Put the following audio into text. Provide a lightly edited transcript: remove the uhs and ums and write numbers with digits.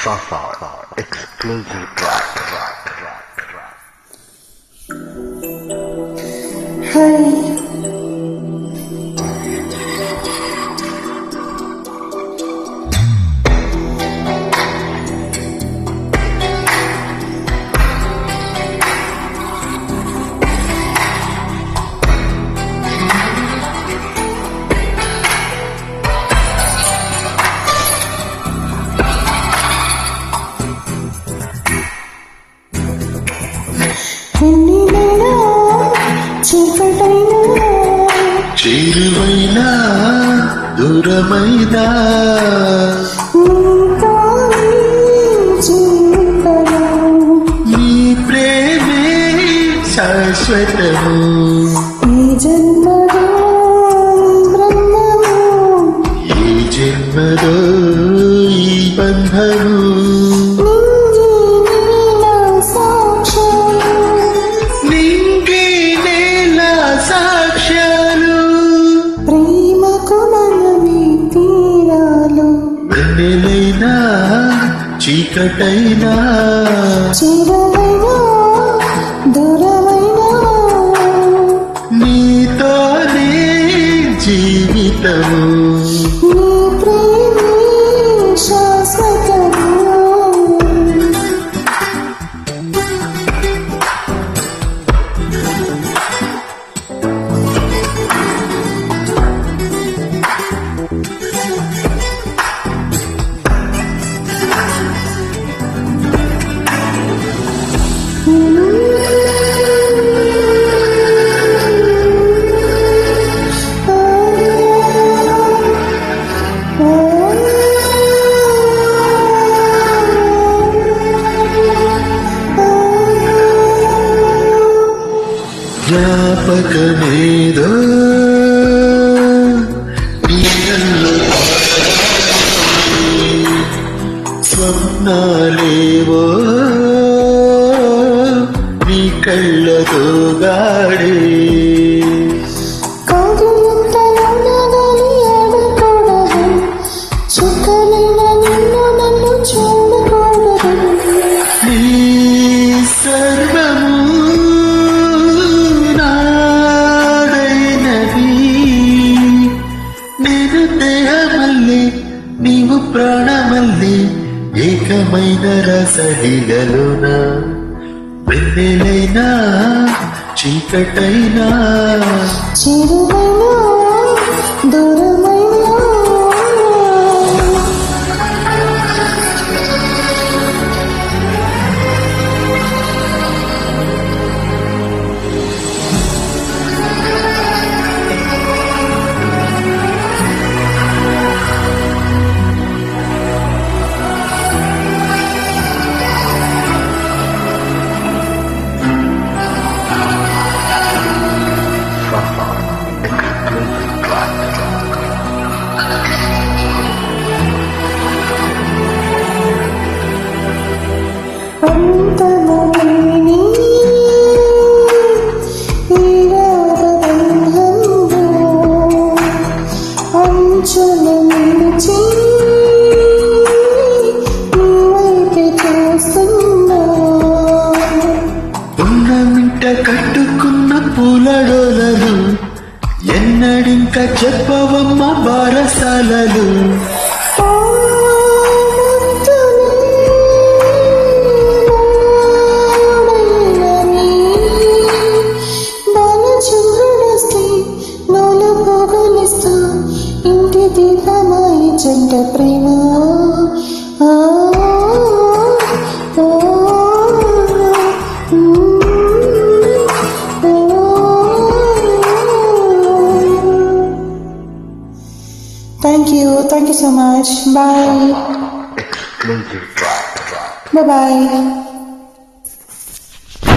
Exclusive track. Hi. చేరువైనా దూరమైనా ఈ ప్రేమే శాశ్వతము. ఈ జన్మలో ఈ జన్మలో ఈ బంధము. నింగి నేల సాక్ష్యాలు, ప్రేమకు మనమే తీరాలు. వెన్నెలైనా చీకటైనా చిరమైనా దూరమైనా నీతోనే జీవితము. నీ ప్రేమే శాశ్వతము. జ్ఞాపకమేదో నీళ్ళల్లో స్వప్నాలేవో నీ కళ్ళతో గాడే. నీవు ప్రాణమల్లి ఏకమైన రసడిలలోన వెన్నెలైనా చీకటైనా చిరుమైనా దూరమైనా అంతమని అంచుల నుంచి వైపు చూస్తున్నా. ఉన్నమింట కట్టుకున్న పూలడోలలు ఎన్నడింక చెప్పవమ్మ బారసాలలు. ఇంటి దీపమాయి జంట ప్రేమ Thank you so much. Bye. Exclusive track. Bye bye.